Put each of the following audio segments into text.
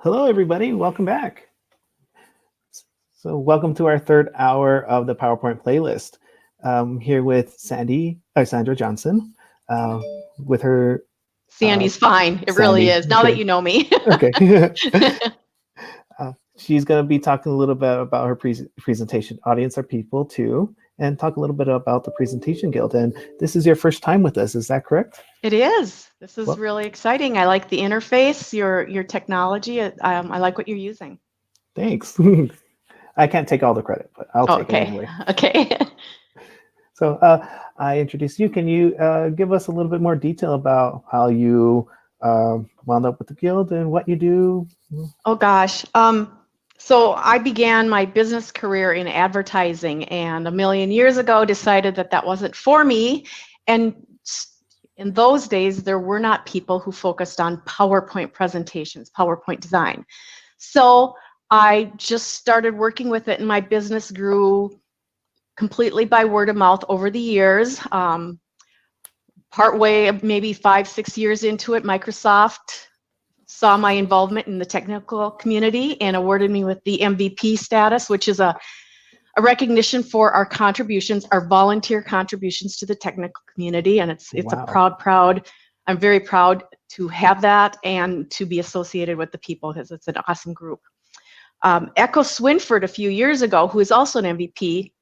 Hello, everybody. Welcome back. So welcome to our third hour of the PowerPoint playlist. Here with Sandra Johnson, with her... Sandy's fine. It Sandy. really is. Now that you know me. Okay. She's going to be talking a little bit about her presentation. Audience are people too, and talk a little bit about the Presentation Guild. And this is your first time with us, is that correct? It is. This is really exciting. I like the interface, your technology. I like what you're using. Thanks. I can't take all the credit, but I'll take it anyway. Okay. So I introduced you. Can you give us a little bit more detail about how you wound up with the Guild and what you do? Oh gosh. So I began my business career in advertising, and a million years ago decided that wasn't for me. And in those days, there were not people who focused on PowerPoint presentations, PowerPoint design. So I just started working with it, and my business grew completely by word of mouth over the years. Partway, maybe 5-6 years into it, Microsoft saw my involvement in the technical community and awarded me with the MVP status, which is a recognition for our contributions, our volunteer contributions to the technical community. And it's Wow. a proud, I'm very proud to have that and to be associated with the people, because it's an awesome group. Echo Swinford a few years ago, who is also an MVP,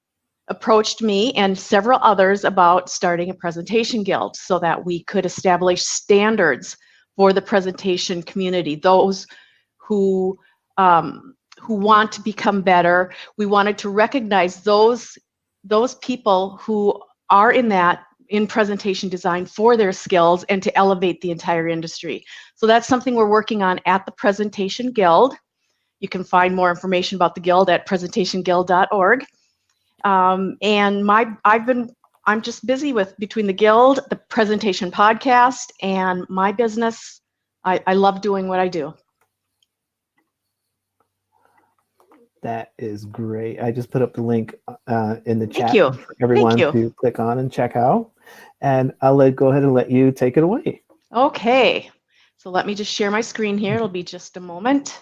approached me and several others about starting a presentation guild so that we could establish standards for the presentation community, those who want to become better. We wanted to recognize those people who are in presentation design for their skills and to elevate the entire industry. So that's something we're working on at the Presentation Guild. You can find more information about the Guild at presentationguild.org. And I'm just busy between the Guild, the Presentation Podcast, and my business. I love doing what I do. That is great. I just put up the link in the chat for everyone to click on and check out. And I'll go ahead and let you take it away. Okay. So let me just share my screen here. It'll be just a moment.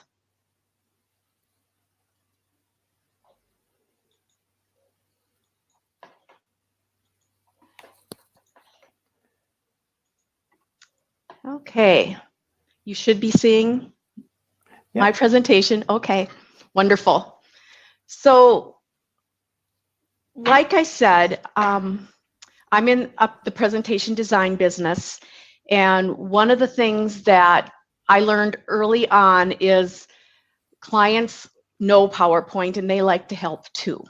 Okay, you should be seeing my presentation. Okay, wonderful. So, like I said, I'm in the presentation design business, and one of the things that I learned early on is clients know PowerPoint and they like to help too.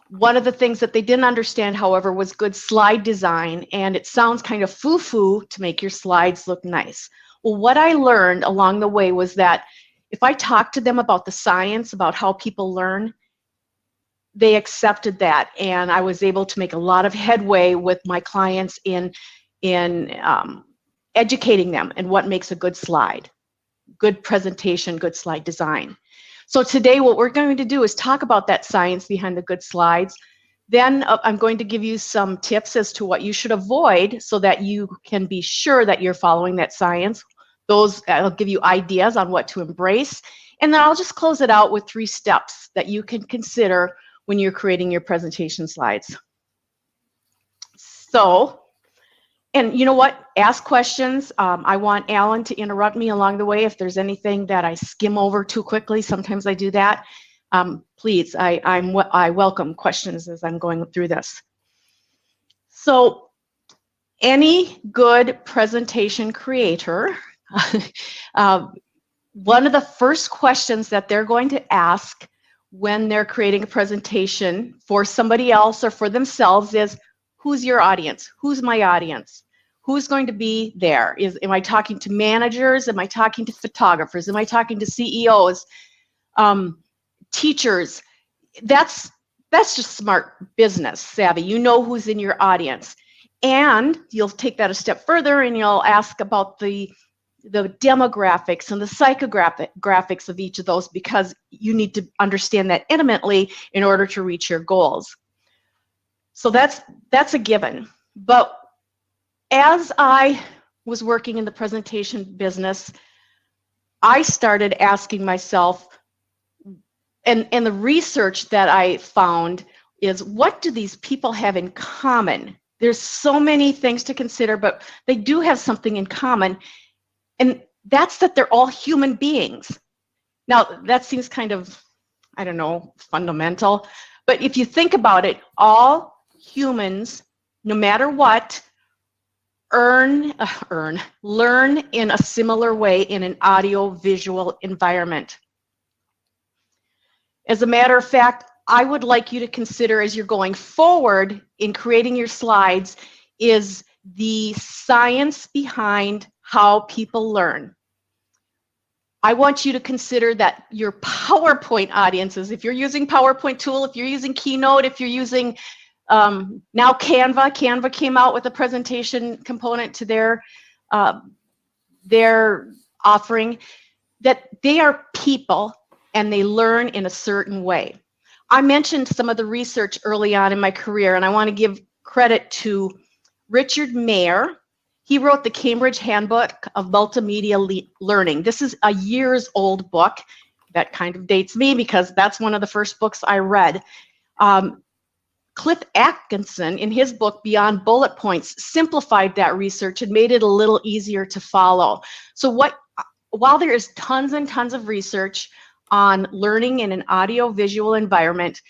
One of the things that they didn't understand, however, was good slide design, and it sounds kind of foo-foo to make your slides look nice. Well, what I learned along the way was that if I talked to them about the science, about how people learn, they accepted that, and I was able to make a lot of headway with my clients in educating them and what makes a good slide, good presentation, good slide design. So today what we're going to do is talk about that science behind the good slides. Then I'm going to give you some tips as to what you should avoid so that you can be sure that you're following that science. I'll give you ideas on what to embrace. And then I'll just close it out with 3 steps that you can consider when you're creating your presentation slides. So, and you know what? Ask questions. I want Alan to interrupt me along the way if there's anything that I skim over too quickly. Sometimes I do that. Please, I welcome questions as I'm going through this. So, any good presentation creator, one of the first questions that they're going to ask when they're creating a presentation for somebody else or for themselves is, who's your audience? Who's my audience? Who's going to be there? Am I talking to managers? Am I talking to photographers? Am I talking to CEOs? Teachers? That's just smart business savvy. You know who's in your audience. And you'll take that a step further and you'll ask about the demographics and the psychographics of each of those, because you need to understand that intimately in order to reach your goals. So that's a given. But as I was working in the presentation business, I started asking myself, and the research that I found is, what do these people have in common? There's so many things to consider, but they do have something in common, and that's that they're all human beings. Now, that seems kind of, I don't know, fundamental, but if you think about it, all humans, no matter what, learn in a similar way in an audio-visual environment. As a matter of fact, I would like you to consider, as you're going forward in creating your slides, is the science behind how people learn. I want you to consider that your PowerPoint audiences, if you're using PowerPoint tool, if you're using Keynote, if you're using now Canva came out with a presentation component to their offering, that they are people and they learn in a certain way. I mentioned some of the research early on in my career, and I want to give credit to Richard Mayer. He wrote the Cambridge Handbook of Multimedia Learning. This is a years old book. That kind of dates me because that's one of the first books I read. Cliff Atkinson, in his book, Beyond Bullet Points, simplified that research and made it a little easier to follow. So while there is tons and tons of research on learning in an audio-visual environment,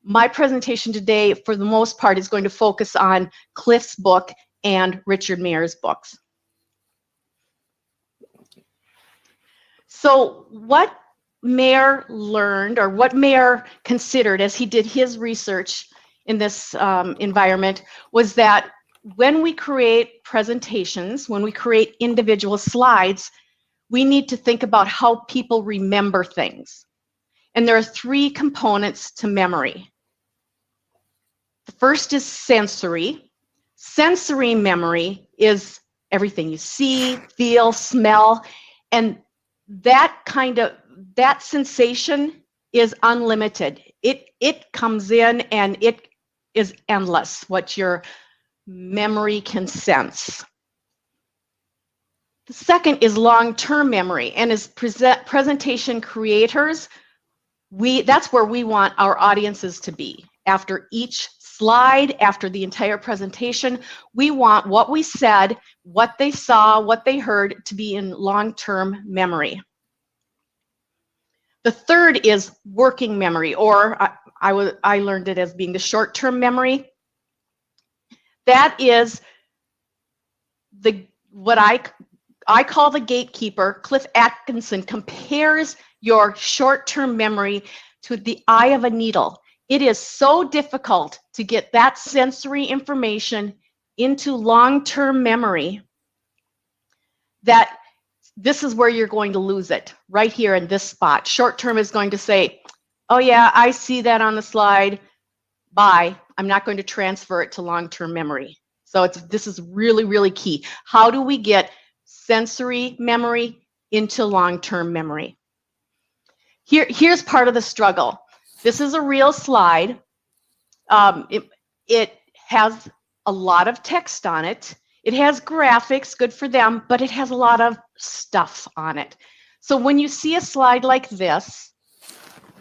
my presentation today, for the most part, is going to focus on Cliff's book and Richard Mayer's books. So what Mayer learned, or what Mayer considered as he did his research in this environment, was that when we create presentations, when we create individual slides, we need to think about how people remember things. And there are three components to memory. The first is sensory. Sensory memory is everything you see, feel, smell, and that sensation is unlimited. It comes in and it is endless, what your memory can sense. The second is long-term memory, and as presentation creators, that's where we want our audiences to be. After each slide, after the entire presentation, we want what we said, what they saw, what they heard to be in long-term memory. The third is working memory, or I learned it as being the short-term memory. That is what I call the gatekeeper. Cliff Atkinson compares your short-term memory to the eye of a needle. It is so difficult to get that sensory information into long-term memory that this is where you're going to lose it, right here in this spot. Short-term is going to say, oh yeah, I see that on the slide, bye. I'm not going to transfer it to long-term memory. So this is really, really key. How do we get sensory memory into long-term memory? Here's part of the struggle. This is a real slide. It has a lot of text on it. It has graphics, good for them, but it has a lot of stuff on it. So when you see a slide like this,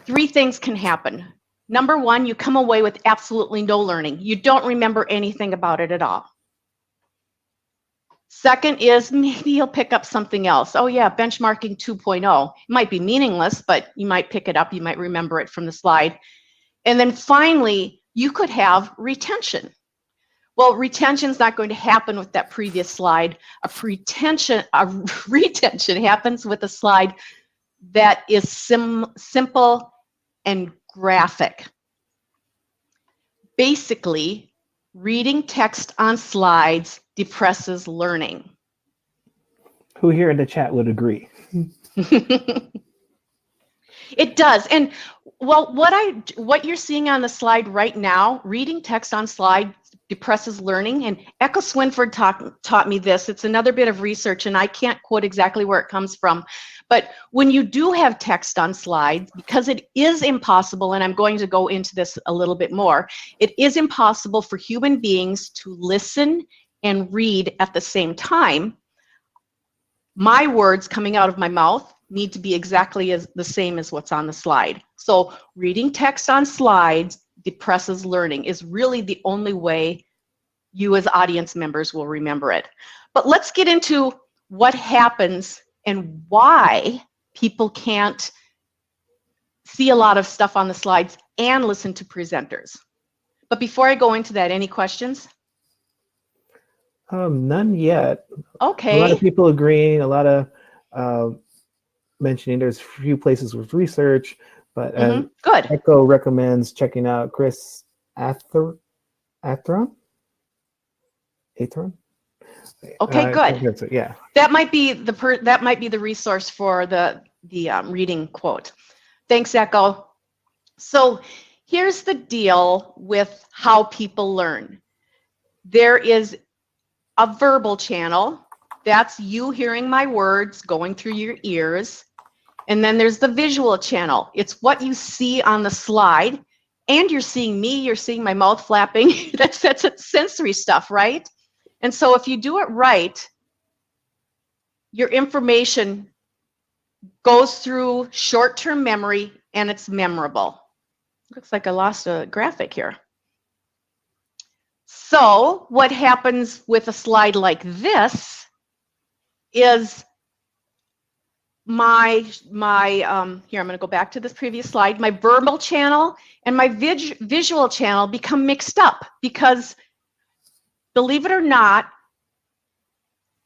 three things can happen. Number one, you come away with absolutely no learning. You don't remember anything about it at all. Second is maybe you'll pick up something else. Oh yeah, benchmarking 2.0. It might be meaningless, but you might pick it up. You might remember it from the slide. And then finally, you could have retention. Well, retention is not going to happen with that previous slide. A retention happens with a slide that is simple and graphic. Basically, reading text on slides depresses learning. Who here in the chat would agree? It does. And well, what you're seeing on the slide right now, reading text on slide depresses learning. And Echo Swinford taught me this. It's another bit of research, and I can't quote exactly where it comes from. But when you do have text on slides, because it is impossible, and I'm going to go into this a little bit more, it is impossible for human beings to listen and read at the same time. My words coming out of my mouth need to be exactly the same as what's on the slide. So reading text on slides depresses learning is really the only way you as audience members will remember it. But let's get into what happens and why people can't see a lot of stuff on the slides and listen to presenters. But before I go into that, any questions? None yet. Okay. A lot of people agreeing, a lot of mentioning there's a few places with research, but Good. Echo recommends checking out Chris Atheron. Okay, good. Yeah. That might be the resource for the reading quote. Thanks, Echo. So here's the deal with how people learn. There is a verbal channel. That's you hearing my words going through your ears. And then there's the visual channel. It's what you see on the slide. And you're seeing me, you're seeing my mouth flapping. That's sensory stuff, right? And so if you do it right, your information goes through short-term memory and it's memorable. Looks like I lost a graphic here. So what happens with a slide like this is here, I'm going to go back to this previous slide. My verbal channel and my visual channel become mixed up because, believe it or not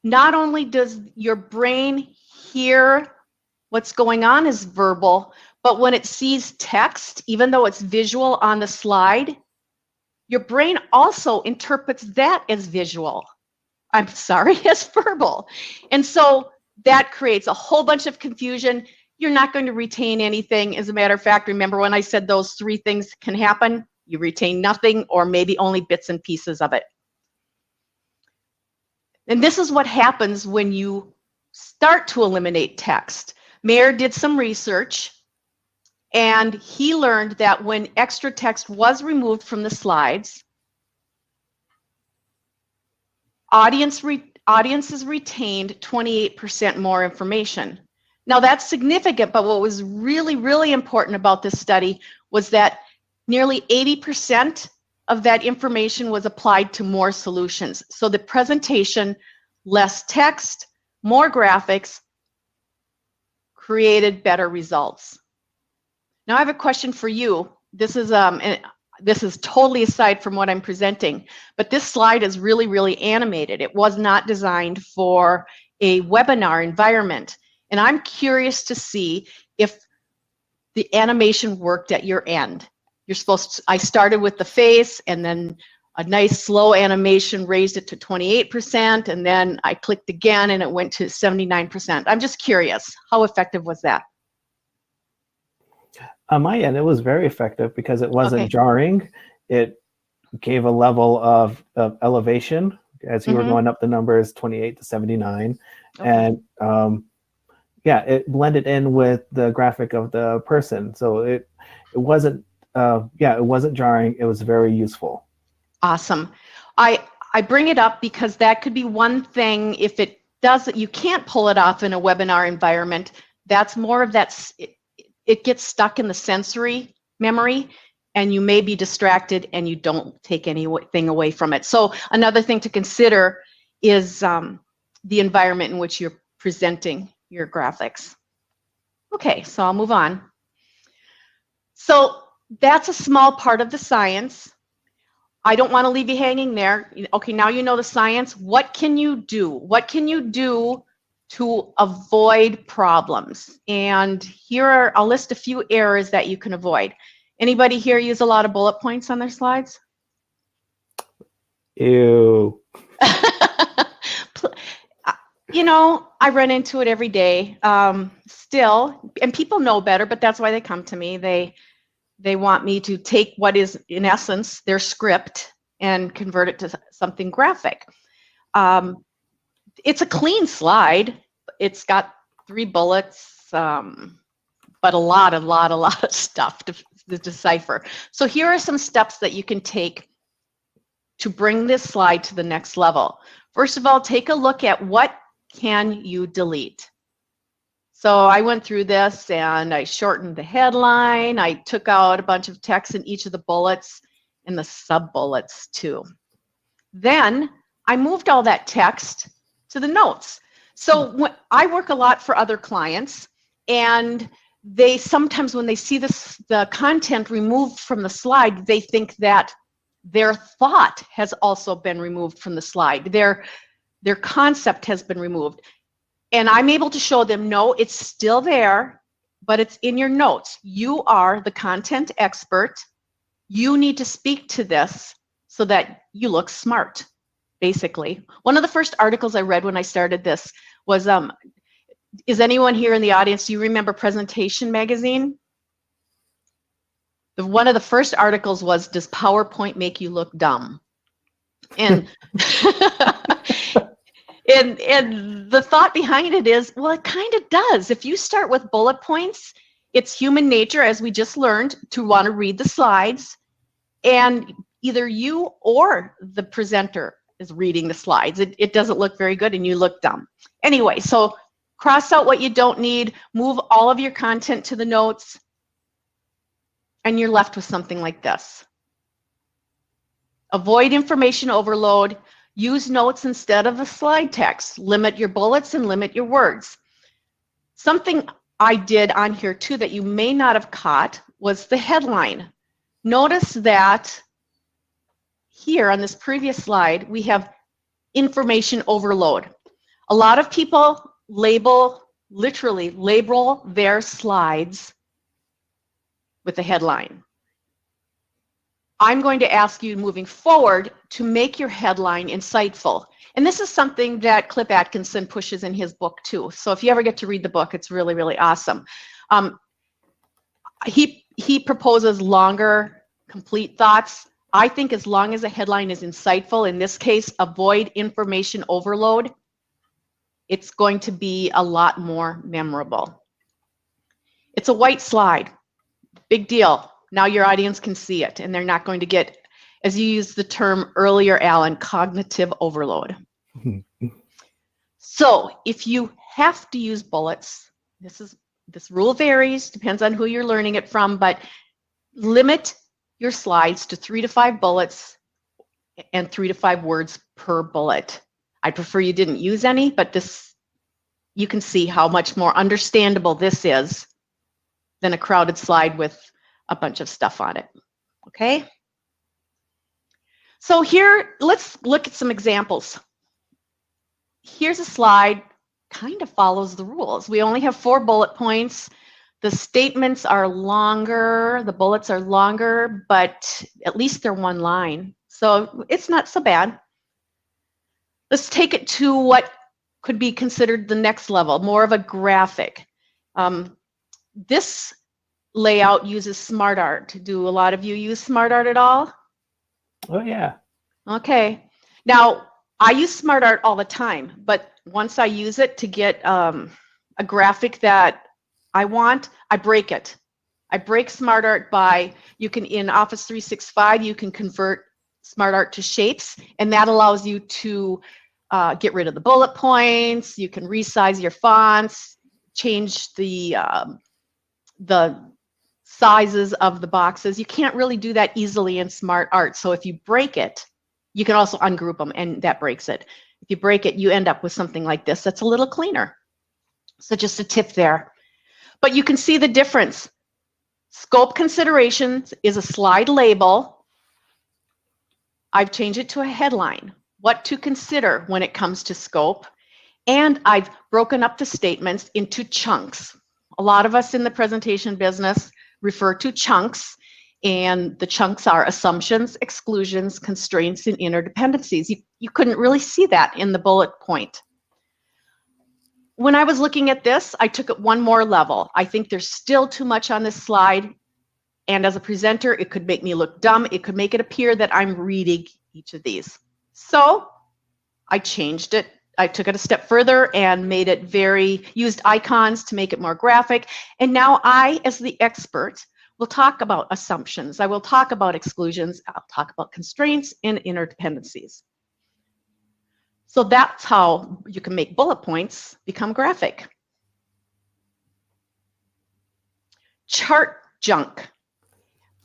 only does your brain hear what's going on as verbal, but when it sees text, even though it's visual on the slide, your brain also interprets that as visual. I'm sorry, as verbal. And so that creates a whole bunch of confusion. You're not going to retain anything. As a matter of fact, remember when I said those three things can happen? You retain nothing or maybe only bits and pieces of it. And this is what happens when you start to eliminate text. Mayer did some research and he learned that when extra text was removed from the slides, audiences retained 28% more information. Now that's significant, but what was really, really important about this study was that nearly 80% of that information was applied to more solutions. So the presentation, less text, more graphics, created better results. Now I have a question for you. This is totally aside from what I'm presenting, but this slide is really, really animated. It was not designed for a webinar environment. And I'm curious to see if the animation worked at your end. I started with the face and then a nice slow animation raised it to 28%, and then I clicked again and it went to 79%. I'm just curious, how effective was that? On my end, it was very effective because it wasn't Okay. jarring. It gave a level of elevation as you were going up the numbers, 28 to 79. Okay. And yeah, it blended in with the graphic of the person. So it wasn't jarring. It was very useful. Awesome. I bring it up because that could be one thing. If it does, you can't pull it off in a webinar environment. That's more of that. It gets stuck in the sensory memory and you may be distracted and you don't take anything away from it. So another thing to consider is the environment in which you're presenting your graphics. Okay, so I'll move on. So that's a small part of the science. I don't want to leave you hanging there. Okay, now you know the science. What can you do? What can you do to avoid problems? And here I'll list a few errors that you can avoid. Anybody here use a lot of bullet points on their slides? Ew. You know, I run into it every day still, and people know better, but that's why they come to me. They want me to take what is, in essence, their script and convert it to something graphic. It's a clean slide. It's got 3 bullets, but a lot of stuff to decipher. So here are some steps that you can take to bring this slide to the next level. First of all, take a look at what can you delete. So I went through this and I shortened the headline. I took out a bunch of text in each of the bullets and the sub-bullets too. Then I moved all that text to the notes. So when I work a lot for other clients, and they sometimes, when they see the content removed from the slide, they think that their thought has also been removed from the slide. Their concept has been removed. And I'm able to show them, no, it's still there, but it's in your notes. You are the content expert. You need to speak to this so that you look smart, basically. One of the first articles I read when I started this was, is anyone here in the audience, do you remember Presentation Magazine? One of the first articles was, does PowerPoint make you look dumb? And and the thought behind it is, well, it kind of does. If you start with bullet points, it's human nature, as we just learned, to want to read the slides. And either you or the presenter is reading the slides. It doesn't look very good and you look dumb. Anyway, so cross out what you don't need, move all of your content to the notes, and you're left with something like this. Avoid information overload. Use notes instead of the slide text. Limit your bullets and limit your words. Something I did on here too that you may not have caught was the headline. Notice that here on this previous slide, we have information overload. A lot of people literally label their slides with a headline. I'm going to ask you moving forward to make your headline insightful. And this is something that Cliff Atkinson pushes in his book too. So if you ever get to read the book, it's really, really awesome. He proposes longer, complete thoughts. I think as long as a headline is insightful, in this case, avoid information overload, it's going to be a lot more memorable. It's a white slide. Big deal. Now your audience can see it, and they're not going to get, as you used the term earlier, Alan, cognitive overload. So if you have to use bullets, this rule varies, depends on who you're learning it from, but limit your slides to 3 to 5 bullets and 3 to 5 words per bullet. I prefer you didn't use any, but this, you can see how much more understandable this is than a crowded slide with a bunch of stuff on it. Okay? So here, let's look at some examples. Here's a slide, kind of follows the rules. We only have 4 bullet points. The statements are longer, the bullets are longer, but at least they're one line. So it's not so bad. Let's take it to what could be considered the next level, more of a graphic. This layout uses SmartArt. Do a lot of you use SmartArt at all? Oh, yeah. Okay. Now, I use SmartArt all the time, but once I use it to get a graphic that I want, I break it. I break SmartArt by, you can, in Office 365, you can convert SmartArt to shapes, and that allows you to get rid of the bullet points. You can resize your fonts, change the sizes of the boxes. You can't really do that easily in SmartArt. So if you break it, you can also ungroup them, and that breaks it. If you break it, you end up with something like this that's a little cleaner. So just a tip there. But you can see the difference. Scope considerations is a slide label. I've changed it to a headline. What to consider when it comes to scope. And I've broken up the statements into chunks. A lot of us in the presentation business refer to chunks, and the chunks are assumptions, exclusions, constraints, and interdependencies. You couldn't really see that in the bullet point. When I was looking at this, I took it one more level. I think there's still too much on this slide, and as a presenter, it could make me look dumb. It could make it appear that I'm reading each of these. So I changed it. I took it a step further and made it used icons to make it more graphic. And now I, as the expert, will talk about assumptions. I will talk about exclusions. I'll talk about constraints and interdependencies. So that's how you can make bullet points become graphic. chart junk.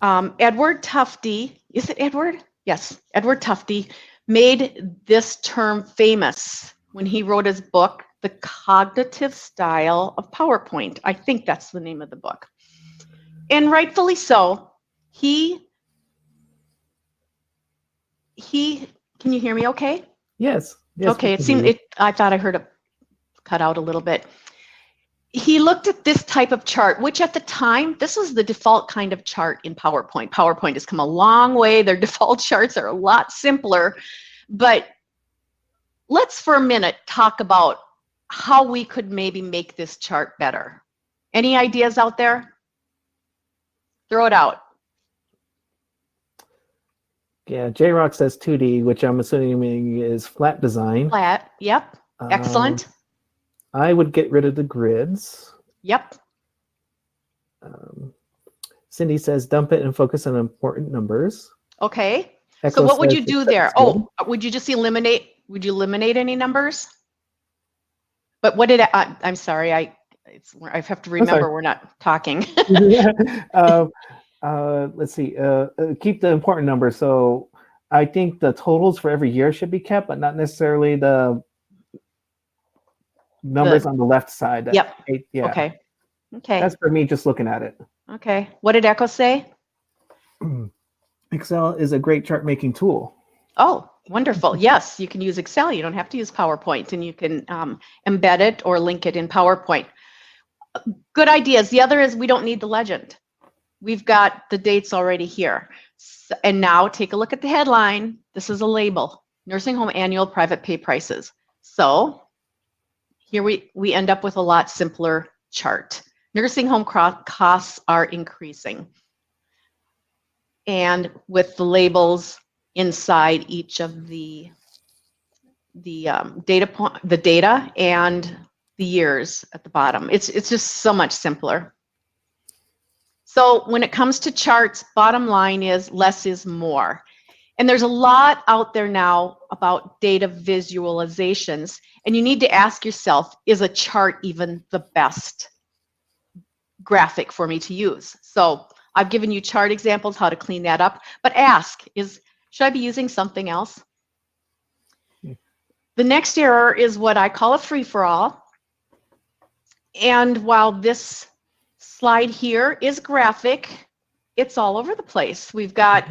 Edward Tufte, is it Edward? Yes, Edward Tufte made this term famous when he wrote his book, The Cognitive Style of PowerPoint. I think that's the name of the book. And rightfully so. Can you hear me okay? Yes. Okay, I thought I heard it cut out a little bit. He looked at this type of chart, which at the time, this was the default kind of chart in PowerPoint. PowerPoint has come a long way. Their default charts are a lot simpler. But let's for a minute talk about how we could maybe make this chart better. Any ideas out there? Throw it out. Yeah, J-Rock says 2D, which I'm assuming is flat design. Flat, yep. Excellent. I would get rid of the grids. Yep. Cindy says dump it and focus on important numbers. Okay. Echo So what would you says do there? Oh, would you just eliminate? Would you eliminate any numbers? But what did I'm sorry. I have to remember we're not talking. Let's see. Keep the important numbers. So I think the totals for every year should be kept, but not necessarily the numbers on the left side. Yep. Yeah. Okay. Okay. That's for me just looking at it. Okay. What did Echo say? Excel is a great chart making tool. Oh, wonderful. Yes, you can use Excel. You don't have to use PowerPoint, and you can embed it or link it in PowerPoint. Good ideas. The other is we don't need the legend. We've got the dates already here. So, and now take a look at the headline. This is a label, nursing home annual private pay prices. So here we end up with a lot simpler chart. Nursing home costs are increasing. And with the labels inside each of the data and the years at the bottom. It's just so much simpler. So when it comes to charts, bottom line is less is more. And there's a lot out there now about data visualizations, and you need to ask yourself, is a chart even the best graphic for me to use? So I've given you chart examples, how to clean that up, but ask, should I be using something else? The next error is what I call a free-for-all. And while this slide here is graphic, it's all over the place. We've got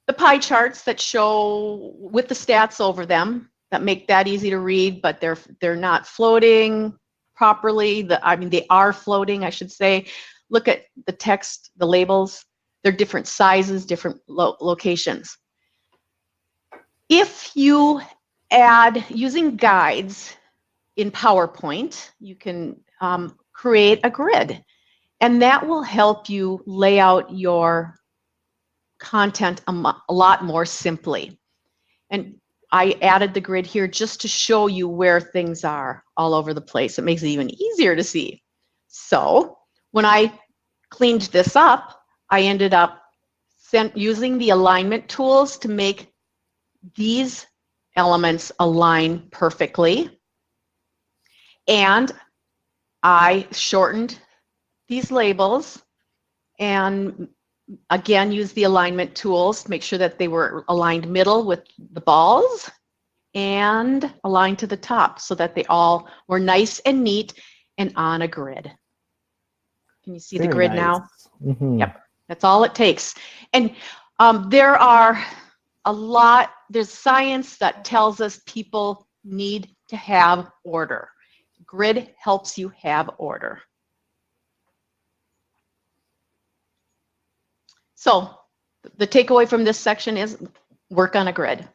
the pie charts that show with the stats over them that make that easy to read, but they're not floating properly. They are floating, I should say. Look at the text, the labels. They're different sizes, different locations. If you add, using guides in PowerPoint, you can create a grid, and that will help you lay out your content a lot more simply. And I added the grid here just to show you where things are all over the place. It makes it even easier to see. So when I cleaned this up, I ended up using the alignment tools to make these elements align perfectly. And I shortened these labels and again used the alignment tools to make sure that they were aligned middle with the balls and aligned to the top so that they all were nice and neat and on a grid. Can you see the grid now? Mm-hmm. Yep, that's all it takes. And there's science that tells us people need to have order. Grid helps you have order. So the takeaway from this section is work on a grid.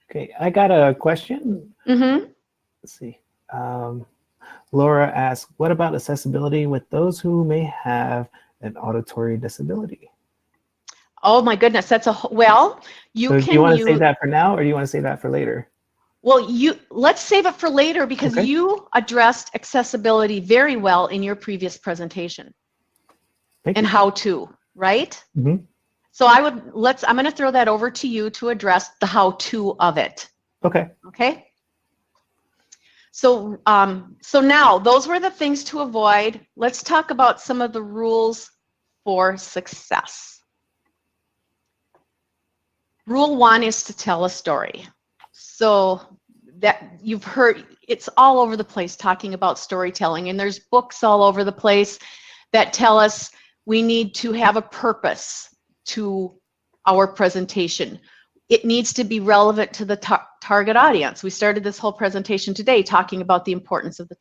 Okay, I got a question. Mm-hmm. Let's see. Laura asks, what about accessibility with those who may have an auditory disability? Oh my goodness, that's do you want to save that for now, or do you want to save that for later? Well, let's save it for later because you addressed accessibility very well in your previous presentation. Thank and you. How to, right? Mm-hmm. So I'm going to throw that over to you to address the how to of it. Okay. Okay. So, so now those were the things to avoid. Let's talk about some of the rules for success. Rule 1 is to tell a story. So that you've heard, it's all over the place talking about storytelling, and there's books all over the place that tell us we need to have a purpose to our presentation. It needs to be relevant to the target audience. We started this whole presentation today talking about the importance of the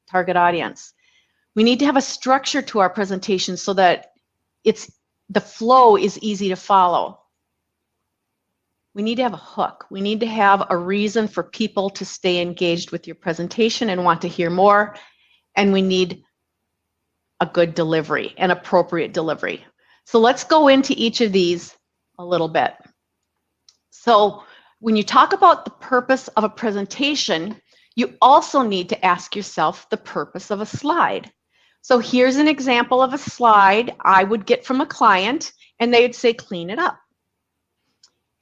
target audience. We need to have a structure to our presentation so that the flow is easy to follow. We need to have a hook. We need to have a reason for people to stay engaged with your presentation and want to hear more. And we need a good delivery, an appropriate delivery. So let's go into each of these a little bit. So when you talk about the purpose of a presentation, you also need to ask yourself the purpose of a slide. So here's an example of a slide I would get from a client, and they would say, clean it up.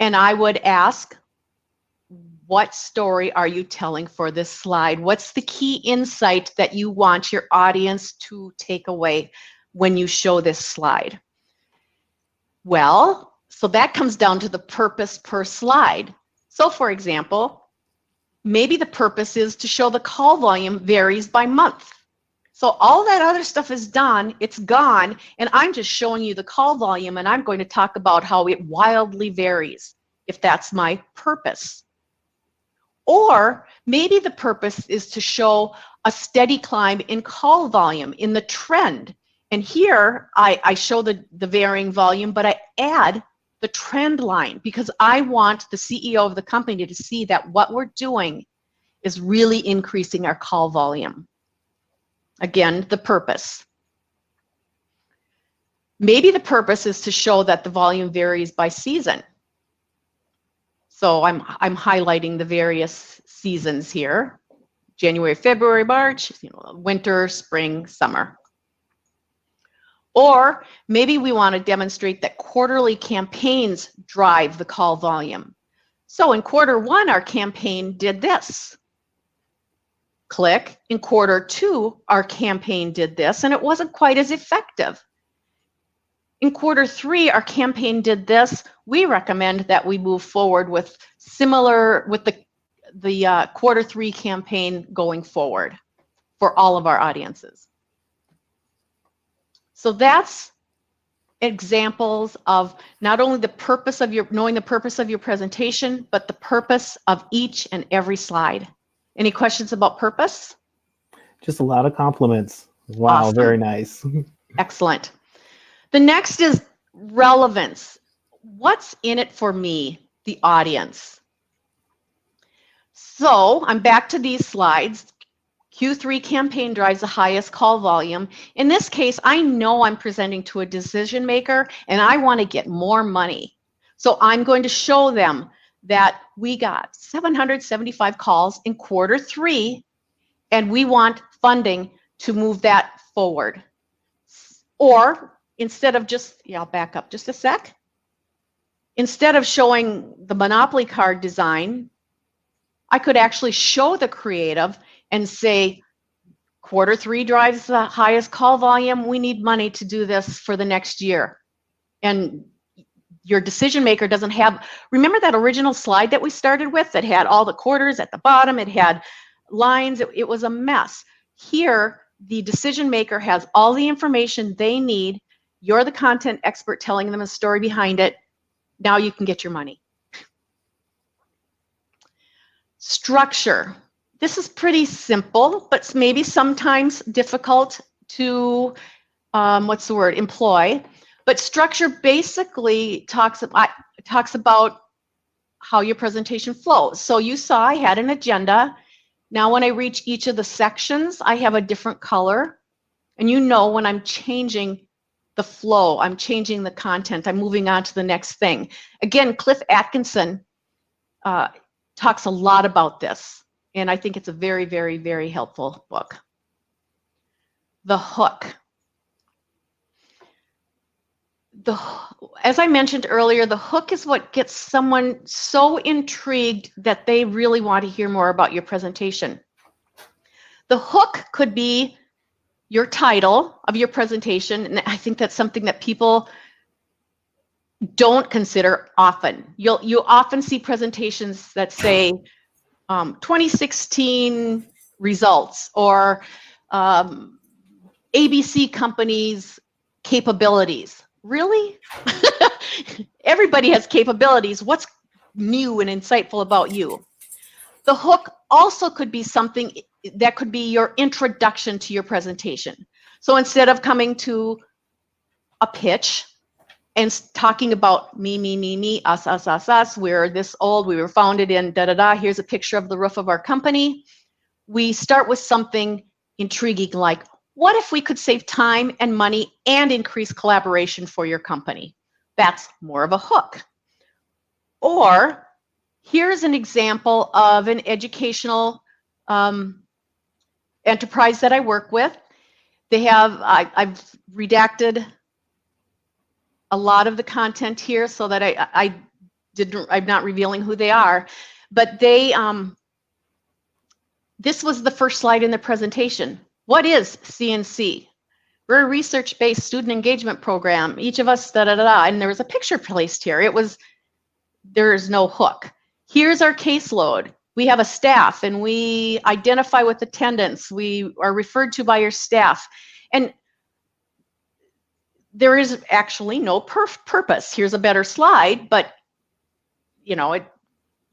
And I would ask, what story are you telling for this slide? What's the key insight that you want your audience to take away when you show this slide? Well, so that comes down to the purpose per slide. So for example, maybe the purpose is to show the call volume varies by month. So all that other stuff is done, it's gone, and I'm just showing you the call volume, and I'm going to talk about how it wildly varies, if that's my purpose. Or maybe the purpose is to show a steady climb in call volume, in the trend. And here I show the varying volume, but I add the trend line because I want the CEO of the company to see that what we're doing is really increasing our call volume. Again, the purpose. Maybe the purpose is to show that the volume varies by season. So I'm highlighting the various seasons here. January, February, March, winter, spring, summer. Or maybe we want to demonstrate that quarterly campaigns drive the call volume. So in Q1, our campaign did this. Click. In Q2, our campaign did this, and it wasn't quite as effective. In Q3, our campaign did this. We recommend that we move forward with the Q3 campaign going forward for all of our audiences. So that's examples of not only the purpose of knowing the purpose of your presentation, but the purpose of each and every slide. Any questions about purpose? Just a lot of compliments. Wow, Awesome. Very nice. Excellent. The next is relevance. What's in it for me, the audience? So I'm back to these slides. Q3 campaign drives the highest call volume. In this case, I know I'm presenting to a decision maker and I want to get more money. So I'm going to show them that we got 775 calls in Q3 and we want funding to move that forward. Or instead of just, I'll back up just a sec. Instead of showing the Monopoly card design, I could actually show the creative and say, Q3 drives the highest call volume. We need money to do this for the next year. And your decision maker doesn't have, remember that original slide that we started with that had all the quarters at the bottom, it had lines, it was a mess. Here, the decision maker has all the information they need. You're the content expert telling them a story behind it. Now you can get your money. Structure. This is pretty simple, but maybe sometimes difficult to, employ. But structure basically talks about how your presentation flows. So you saw I had an agenda. Now when I reach each of the sections, I have a different color. And you know when I'm changing the flow, I'm changing the content, I'm moving on to the next thing. Again, Cliff Atkinson talks a lot about this. And I think it's a very, very, very helpful book. The hook. As I mentioned earlier, the hook is what gets someone so intrigued that they really want to hear more about your presentation. The hook could be your title of your presentation, and I think that's something that people don't consider often. You often see presentations that say 2016 results, or ABC company's capabilities. Really? Everybody has capabilities. What's new and insightful about you? The hook also could be something that could be your introduction to your presentation. So instead of coming to a pitch and talking about me, us, we're this old, we were founded in da-da-da, here's a picture of the roof of our company, we start with something intriguing like, what if we could save time and money and increase collaboration for your company? That's more of a hook. Or here's an example of an educational enterprise that I work with. They have, I've redacted a lot of the content here so that I'm not revealing who they are, but they, this was the first slide in the presentation. What is CNC? We're a research-based student engagement program. Each of us, da-da-da-da, and there was a picture placed here. There is no hook. Here's our caseload. We have a staff, and we identify with attendance. We are referred to by your staff. And there is actually no purpose. Here's a better slide, but you know,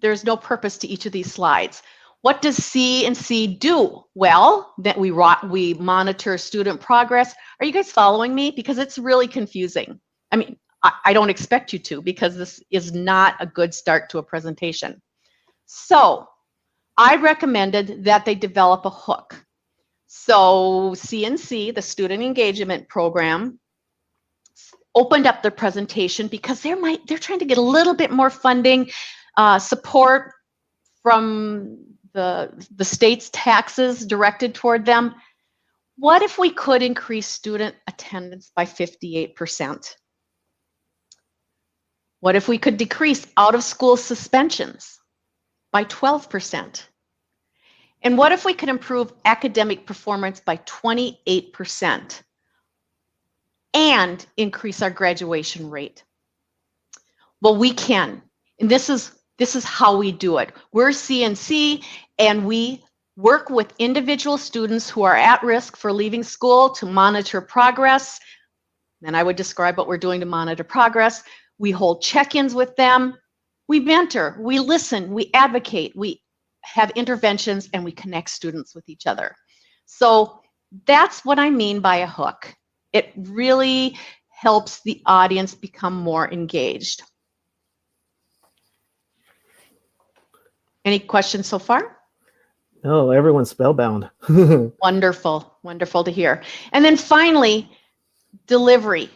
there's no purpose to each of these slides. What does CNC do? Well, that we monitor student progress. Are you guys following me? Because it's really confusing. I mean, I don't expect you to, because this is not a good start to a presentation. So I recommended that they develop a hook. So CNC, the Student Engagement Program, opened up their presentation because they're trying to get a little bit more funding, support from the state's taxes directed toward them. What if we could increase student attendance by 58%? What if we could decrease out-of-school suspensions by 12%? And what if we could improve academic performance by 28% and increase our graduation rate? Well, we can. And this is how we do it. We're CNC, and we work with individual students who are at risk for leaving school to monitor progress. And I would describe what we're doing to monitor progress. We hold check-ins with them. We mentor, we listen, we advocate, we have interventions, and we connect students with each other. So that's what I mean by a hook. It really helps the audience become more engaged. Any questions so far? No, everyone's spellbound. Wonderful, wonderful to hear. And then finally, delivery.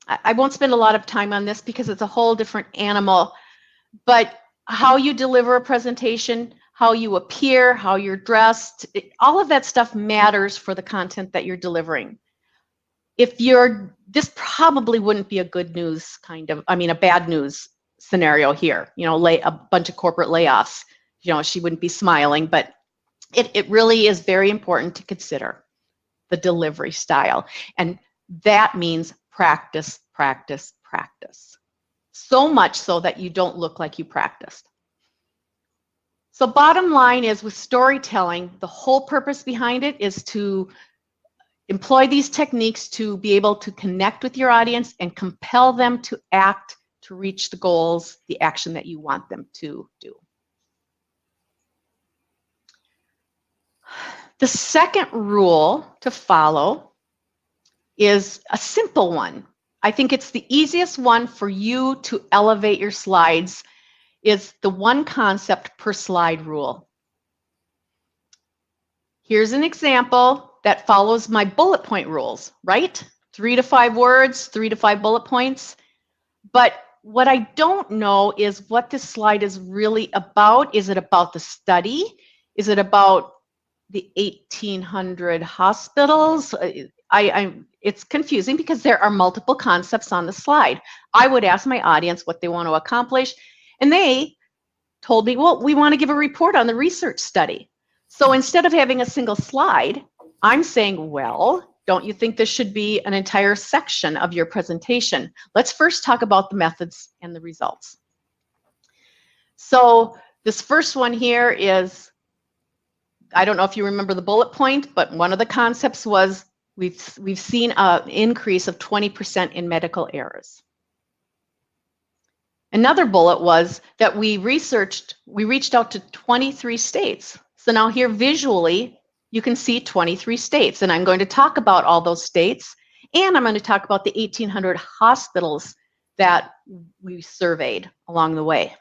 I won't spend a lot of time on this because it's a whole different animal, but how you deliver a presentation, how you appear, how you're dressed, all of that stuff matters for the content that you're delivering. This probably wouldn't be a good news a bad news scenario here, you know, a bunch of corporate layoffs, you know, she wouldn't be smiling, but it really is very important to consider the delivery style. And that means practice, practice, practice. So much so that you don't look like you practiced. So bottom line is, with storytelling, the whole purpose behind it is to employ these techniques to be able to connect with your audience and compel them to act to reach the goals, the action that you want them to do. The second rule to follow is a simple one. I think it's the easiest one for you to elevate your slides, is the one concept per slide rule. Here's an example that follows my bullet point rules, right? 3 to 5 words, 3 to 5 bullet points. But what I don't know is what this slide is really about. Is it about the study? Is it about the 1800 hospitals? It's confusing because there are multiple concepts on the slide. I would ask my audience what they want to accomplish, and they told me, well, we want to give a report on the research study. So instead of having a single slide, I'm saying, well, don't you think this should be an entire section of your presentation? Let's first talk about the methods and the results. So this first one here is, I don't know if you remember the bullet point, but one of the concepts was we've seen an increase of 20% in medical errors. Another bullet was that we reached out to 23 states. So now here visually, you can see 23 states, and I'm going to talk about all those states, and I'm going to talk about the 1,800 hospitals that we surveyed along the way.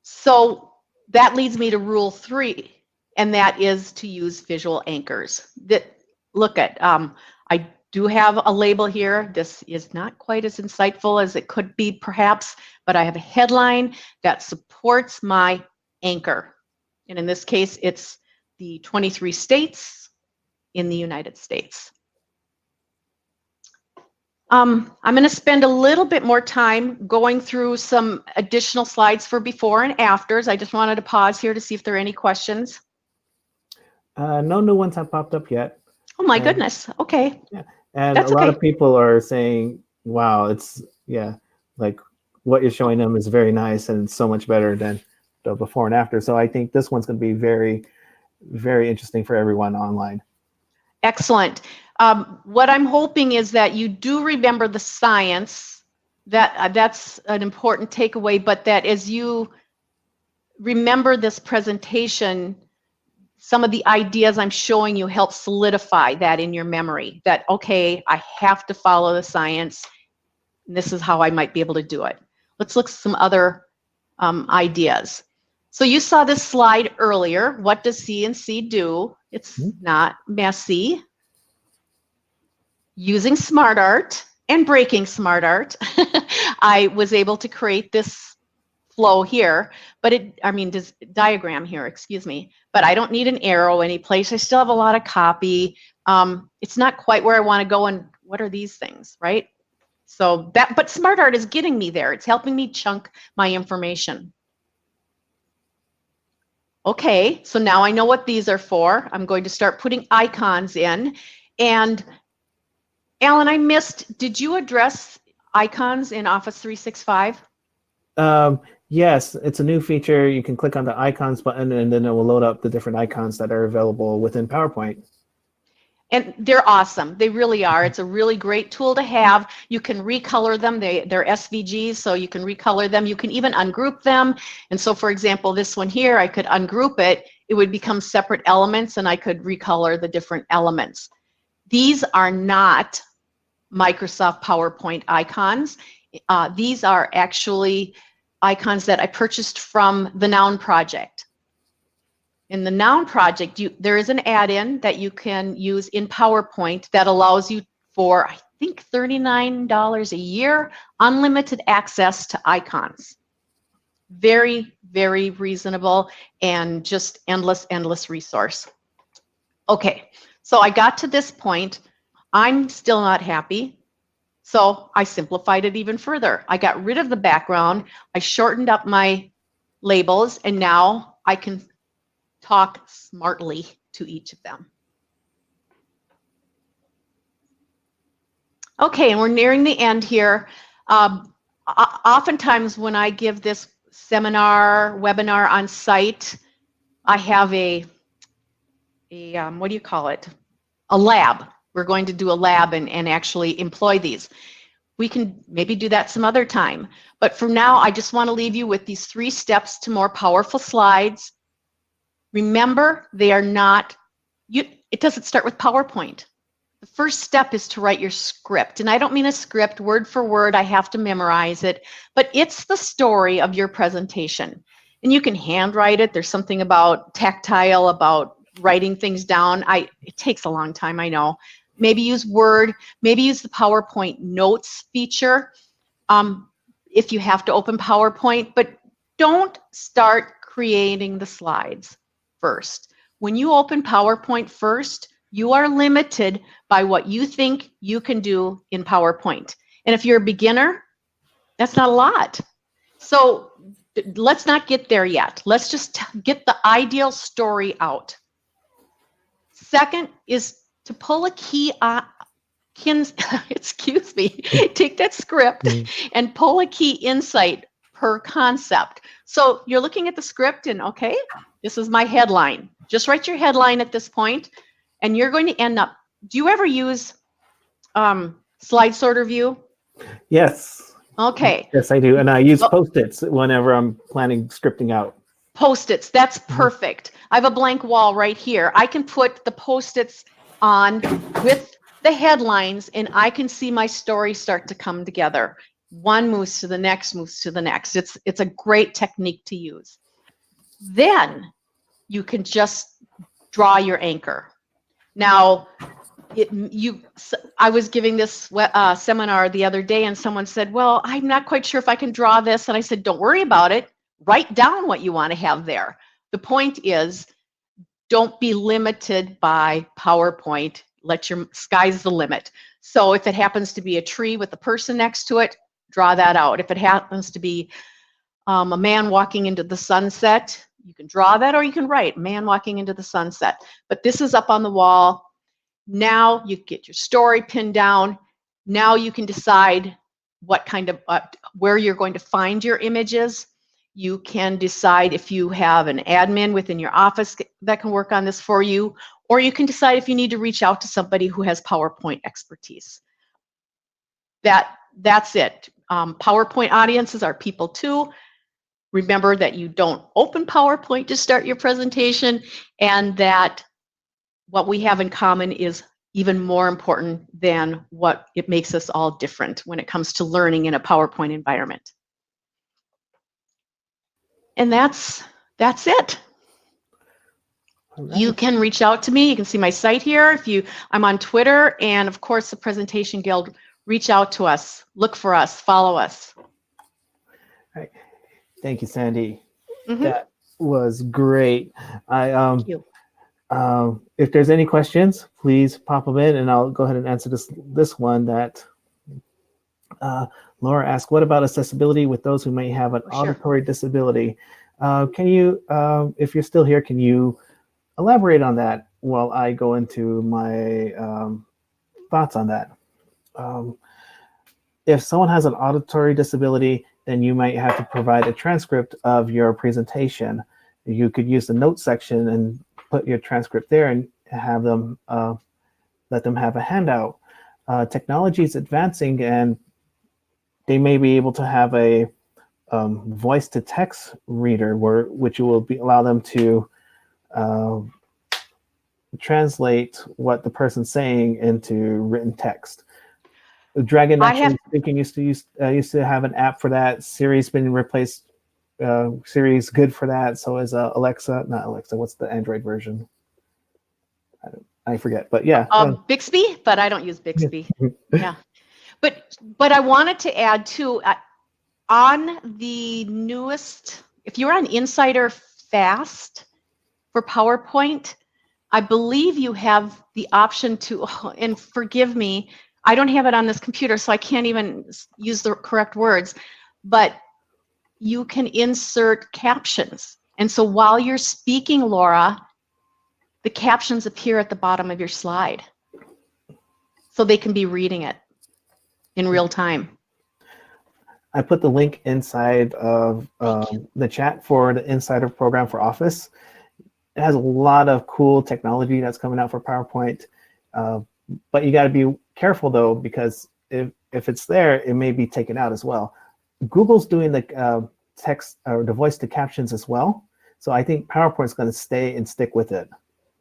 So that leads me to rule 3, and that is to use visual anchors. Look at, I do have a label here. This is not quite as insightful as it could be perhaps, but I have a headline that supports my anchor. And in this case, it's the 23 states in the United States. I'm going to spend a little bit more time going through some additional slides for before and afters. I just wanted to pause here to see if there are any questions. No new ones have popped up yet. Oh my goodness. Okay. Yeah. And that's a lot okay. of people are saying, wow, it's, yeah, like what you're showing them is very nice and so much better than the before and after. So I think this one's going to be very, very interesting for everyone online. Excellent. What I'm hoping is that you do remember the science. That's an important takeaway, but that as you remember this presentation, some of the ideas I'm showing you help solidify that in your memory, that, okay, I have to follow the science. And this is how I might be able to do it. Let's look at some other ideas. So you saw this slide earlier. What does CNC do? It's not messy. Using SmartArt and breaking SmartArt, I was able to create this flow here, but this diagram here, excuse me, but I don't need an arrow anyplace. I still have a lot of copy. It's not quite where I want to go, and what are these things, right? So but SmartArt is getting me there. It's helping me chunk my information. Okay, so now I know what these are for. I'm going to start putting icons in. And Alan, I missed, did you address icons in Office 365? Yes, it's a new feature. You can click on the icons button and then it will load up the different icons that are available within PowerPoint. And they're awesome. They really are. It's a really great tool to have. You can recolor them. They're SVGs, so you can recolor them. You can even ungroup them. And so, for example, this one here, I could ungroup it. It would become separate elements, and I could recolor the different elements. These are not Microsoft PowerPoint icons. These are actually icons that I purchased from the Noun project. In the Noun project, there is an add-in that you can use in PowerPoint that allows you for, I think, $39 a year, unlimited access to icons. Very, very reasonable and just endless, endless resource. Okay, so I got to this point. I'm still not happy. So I simplified it even further. I got rid of the background. I shortened up my labels, and now I can talk smartly to each of them. Okay, and we're nearing the end here. Oftentimes when I give this webinar on site, I have a what do you call it? A lab. We're going to do a lab and actually employ these. We can maybe do that some other time. But for now, I just want to leave you with these 3 steps to more powerful slides. Remember, they are not, it doesn't start with PowerPoint. The first step is to write your script. And I don't mean a script word for word, I have to memorize it, but it's the story of your presentation. And you can handwrite it. There's something about tactile, about writing things down. It takes a long time, I know. Maybe use Word, maybe use the PowerPoint notes feature if you have to open PowerPoint, but don't start creating the slides first. When you open PowerPoint first, you are limited by what you think you can do in PowerPoint. And if you're a beginner, that's not a lot. So let's not get there yet. Let's just get the ideal story out. Second is to pull a key excuse me, take that script and pull a key insight per concept. So you're looking at the script and, okay, this is my headline. Just write your headline at this point, and you're going to end up, do you ever use slide sorter view? Yes. Okay. Yes, I do. And I use Post-its whenever I'm planning scripting out. Post-its, that's perfect. I have a blank wall right here. I can put the Post-its on with the headlines, and I can see my story start to come together. One moves to the next, moves to the next. It's a great technique to use. Then you can just draw your anchor. Now, I was giving this seminar the other day, and someone said, well, I'm not quite sure if I can draw this. And I said, don't worry about it. Write down what you want to have there. The point is, don't be limited by PowerPoint. Let your sky's the limit. So if it happens to be a tree with a person next to it, draw that out. If it happens to be a man walking into the sunset, you can draw that, or you can write man walking into the sunset. But this is up on the wall. Now you get your story pinned down. Now you can decide what kind of where you're going to find your images. You can decide if you have an admin within your office that can work on this for you, or you can decide if you need to reach out to somebody who has PowerPoint expertise. That's it. PowerPoint audiences are people too. Remember that you don't open PowerPoint to start your presentation, and that what we have in common is even more important than what it makes us all different when it comes to learning in a PowerPoint environment. And that's it. Right. You can reach out to me. You can see my site here. I'm on Twitter, and of course the Presentation Guild. Reach out to us, look for us, follow us. All right. Thank you, Sandy. Mm-hmm. That was great. Thank you. If there's any questions, please pop them in, and I'll go ahead and answer this one that Laura asked. What about accessibility with those who may have an auditory disability? Can you, if you're still here, can you elaborate on that while I go into my thoughts on that? If someone has an auditory disability, then you might have to provide a transcript of your presentation. You could use the notes section and put your transcript there and have them, let them have a handout. Technology is advancing, and they may be able to have a voice-to-text reader, which will allow them to translate what the person's saying into written text. Dragon Action Speaking used to have an app for that. Siri's been replaced. Siri's good for that. So is Alexa. Not Alexa. What's the Android version? I forget. But yeah. Bixby, but I don't use Bixby. Yeah. But I wanted to add too, on the newest, if you're on Insider Fast for PowerPoint, I believe you have the option to, and forgive me, I don't have it on this computer, so I can't even use the correct words, but you can insert captions. And so while you're speaking, Laura, the captions appear at the bottom of your slide, so they can be reading it in real time. I put the link inside of the chat for the Insider program for Office. It has a lot of cool technology that's coming out for PowerPoint, but you got to be careful though, because if it's there, it may be taken out as well. Google's doing the text or the voice to captions as well, so I think PowerPoint's going to stay and stick with it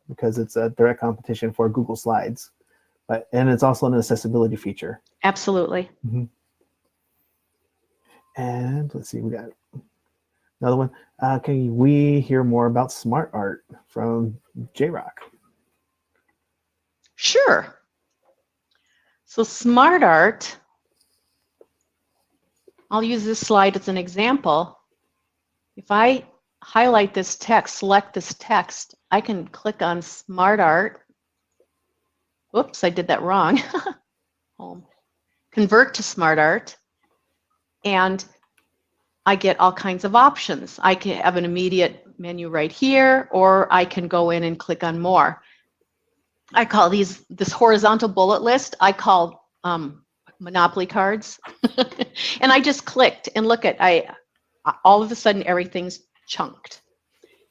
because it's a direct competition for Google Slides, and it's also an accessibility feature. Absolutely. Mm-hmm. And let's see, we got another one. Can we hear more about SmartArt from J-Rock? Sure. So SmartArt, I'll use this slide as an example. If I highlight this text, select this text, I can click on SmartArt. Whoops, I did that wrong. Home. Convert to SmartArt. And I get all kinds of options. I can have an immediate menu right here, or I can go in and click on more. I call this horizontal bullet list, I call Monopoly cards. And I just clicked, and look at, all of a sudden everything's chunked.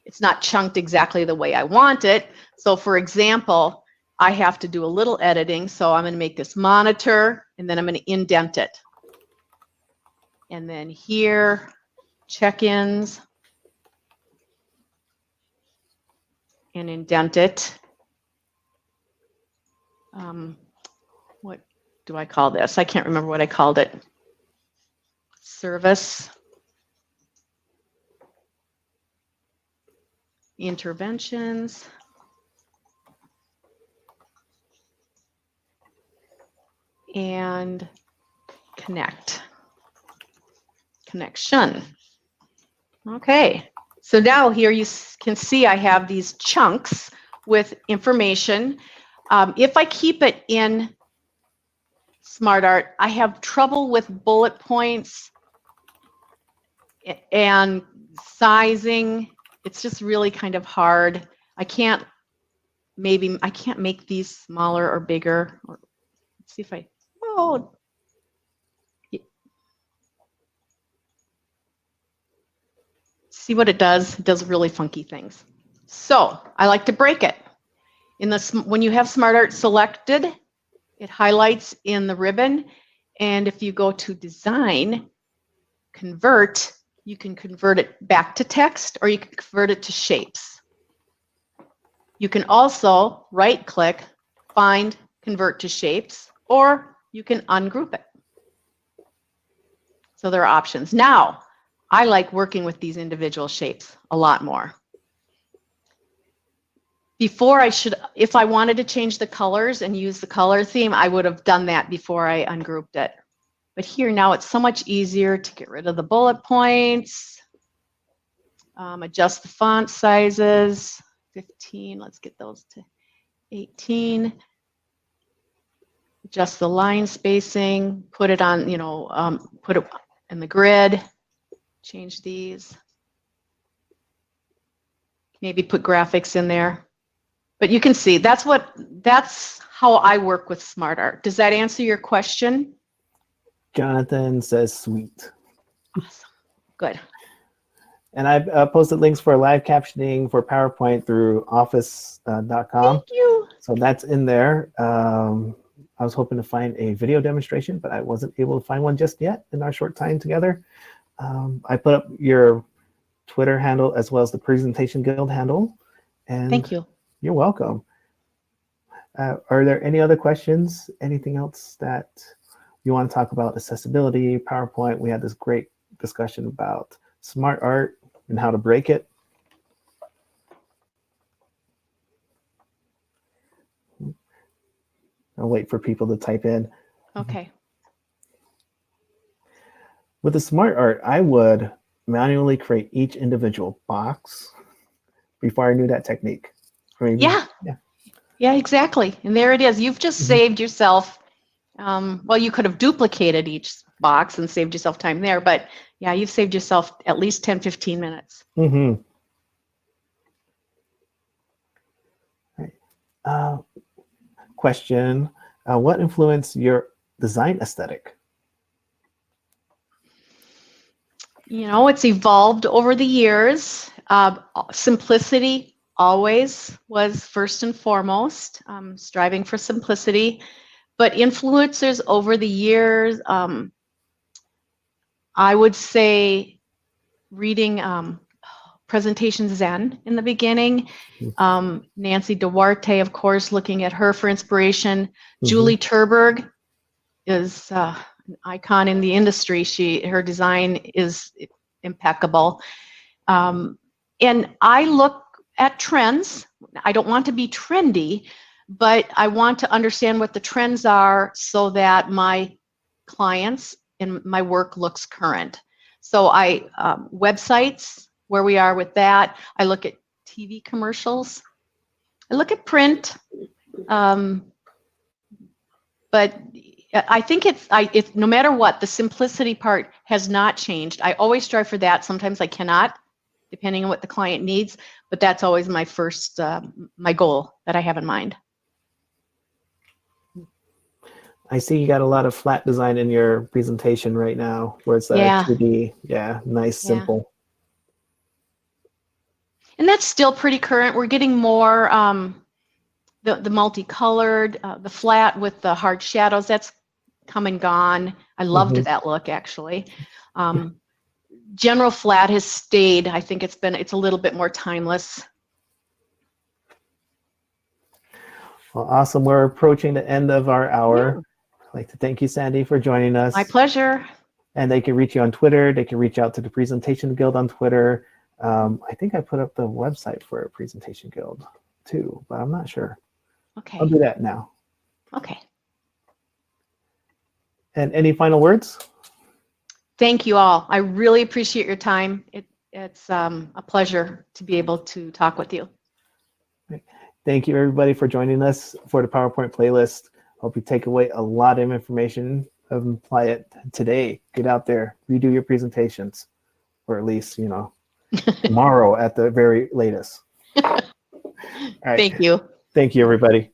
It's not chunked exactly the way I want it. So for example, I have to do a little editing. So I'm going to make this monitor, and then I'm going to indent it. And then here, check-ins, and indent it. What do I call this? I can't remember what I called it. Service. Interventions. And connection. Okay, so now here you can see I have these chunks with information. If I keep it in SmartArt, I have trouble with bullet points and sizing. It's just really kind of hard. I can't make these smaller or bigger. Or, let's see if see what it does. It does really funky things. So I like to break it. When you have SmartArt selected, it highlights in the ribbon. And if you go to Design, Convert, you can convert it back to text, or you can convert it to shapes. You can also right-click, find, convert to shapes, or you can ungroup it. So there are options. Now, I like working with these individual shapes a lot more. Before if I wanted to change the colors and use the color theme, I would have done that before I ungrouped it. But here now it's so much easier to get rid of the bullet points, adjust the font sizes, 15, let's get those to 18. Adjust the line spacing, put it on, put it in the grid, change these. Maybe put graphics in there. But you can see that's how I work with SmartArt. Does that answer your question? Jonathan says sweet. Awesome. Good. And I've posted links for live captioning for PowerPoint through office.com. Thank you. So that's in there. I was hoping to find a video demonstration, but I wasn't able to find one just yet in our short time together. I put up your Twitter handle as well as the Presentation Guild handle. And thank you. You're welcome. Are there any other questions? Anything else that you want to talk about? Accessibility, PowerPoint. We had this great discussion about SmartArt and how to break it. I'll wait for people to type in. Okay. With the SmartArt, I would manually create each individual box before I knew that technique. Yeah, exactly. And there it is. You've just saved yourself. Well, you could have duplicated each box and saved yourself time there, but yeah, you've saved yourself at least 10, 15 minutes. Right. Question, what influenced your design aesthetic? It's evolved over the years. Simplicity always was first and foremost, striving for simplicity. But influencers over the years, I would say reading Presentation Zen in the beginning. Nancy Duarte, of course, looking at her for inspiration. Julie Terberg is an icon in the industry. Her design is impeccable. And I look at trends. I don't want to be trendy, but I want to understand what the trends are so that my clients and my work looks current. So websites, where we are with that. I look at TV commercials. I look at print. But I think it's no matter what, the simplicity part has not changed. I always strive for that. Sometimes I cannot, depending on what the client needs, but that's always my first, my goal that I have in mind. I see you got a lot of flat design in your presentation right now, where it's Yeah. 2D. Yeah, nice, simple. And that's still pretty current. We're getting more the multicolored, the flat with the hard shadows. That's come and gone. I loved that look, actually. General flat has stayed. I think it's a little bit more timeless. Well, awesome. We're approaching the end of our hour. Yeah. I'd like to thank you, Sandy, for joining us. My pleasure. And they can reach you on Twitter. They can reach out to the Presentation Guild on Twitter. I think I put up the website for a Presentation Guild too, but I'm not sure. Okay. I'll do that now. Okay. And any final words? Thank you all. I really appreciate your time. It's a pleasure to be able to talk with you. Thank you, everybody, for joining us for the PowerPoint playlist. Hope you take away a lot of information and apply it today. Get out there, redo your presentations, or at least, tomorrow at the very latest. All right. Thank you. Thank you, everybody.